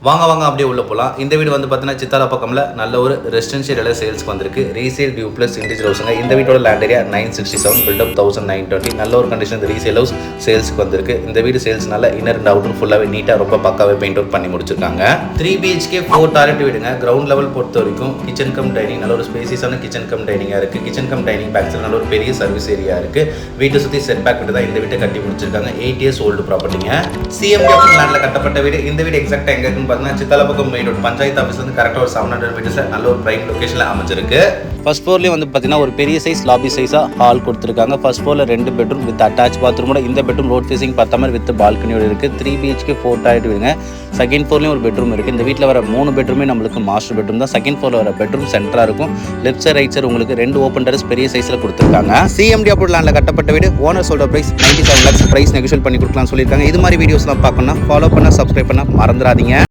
வாங்க வாங்க அப்படியே உள்ள போகலாம். இந்த வீடு வந்து பார்த்தீங்கன்னா சித்தாலா பக்கம்ல நல்ல ஒரு ரெசிடென்ஷியல் எல்லாம் சேல்ஸ்க்கு வந்திருக்கு. ரீசேல் டியூப்ளஸ் இண்டிவிஜுவல் ஹவுஸுங்க. இந்த வீட்டோட லேண்ட் ஏரியா 967, பில்டப் 1920. நல்ல ஒரு கண்டிஷன் இந்த ரீசேல் ஹவுஸ் சேல்ஸ்க்கு வந்திருக்கு. இந்த வீடு சேல்ஸ்னால இன்னர் அண்ட் அவுட்டர் ஃபுல்லாகவே நீட்டாக ரொம்ப பக்காவே பெயிண்ட் அவுட் பண்ணி முடிச்சிருக்காங்க. 3 BHK 4 டாய்லெட் வீடுங்க. கிரவுண்ட் லெவல் பொறுத்த வரைக்கும் கிச்சன் கம் டைனிங் நல்ல ஒரு ஸ்பேசியஸான கிச்சன் கம் டைனிங்காக இருக்குது. Kitchen cum dining back side நல்ல ஒரு பெரிய சர்வீஸ் ஏரியா இருக்குது. வீட்டை சுற்றி செட் பேக் விட்டு தான் இந்த வீட்டை கட்டி முடிச்சிருக்காங்க. 8 years ஓல்டு ப்ராப்பர்ட்டிங்க. CMD லேண்டில் கட்டப்பட்ட வீடு. இந்த வீடு எக்ஸாக்டாக எங்கே இருக்குன்னு பார்த்தீங்கன்னா சித்தாலா பக்கம் மெயின் ரோட் பஞ்சாயத்து ஆஃபீஸ் வந்து கரெக்டாக ஒரு 700 மீட்டர்ஸில் நல்ல ஒரு பிரைம் லொகேஷனில் அமைஞ்சிருக்கு. ஃபர்ஸ்ட் ஃப்ளோர்லேயே வந்து பார்த்தீங்கன்னா ஒரு பெரிய சைஸ் லாபி சைஸாக ஹால் கொடுத்துருக்காங்க. ஃபர்ஸ்ட் ஃப்ளோரில் 2 பெட்ரூம் வித் அட்டாச் பாத்ரூமோட. இந்த பெட்ரூம் ரோட் ஃபேசிங் பார்த்த மாதிரி வித் பால்கனியோட இருக்குது. 3 BHK 4 டாய்லெட் வீடுங்க. செகண்ட் ஃப்ளோர்லேயும் ஒரு பெட்ரூம் இருக்குது. இந்த வீட்டில் வர 3 பெட்ரூமே நம்மளுக்கு மாஸ்டர் பெட்ரூம் தான். செகண்ட் ஃப்ளோரில் வர பெட்ரூம் சென்டராக இருக்கும். லெஃப்ட் சைட் ரைட் சைடு உங்களுக்கு 2 ஓப்பன் டெரஸ் பெரிய சைஸில் கொடுத்துருக்காங்க. CMD அப்ரூவ்ட் லேண்டில் கட்டப்பட்ட வீடு. ஓனர் சொல்ற பிரைஸ் 97 lakhs பிரைஸ் நெகோஷியேட் பண்ணி கொடுக்கலாம்னு சொல்லியிருக்காங்க. இது மாதிரி வீடியோஸ்லாம் பார்க்கணும்னா ஃபாலோ பண்ண சப்ஸ்கிரைப் பண்ண மறந்துடாதீங்க.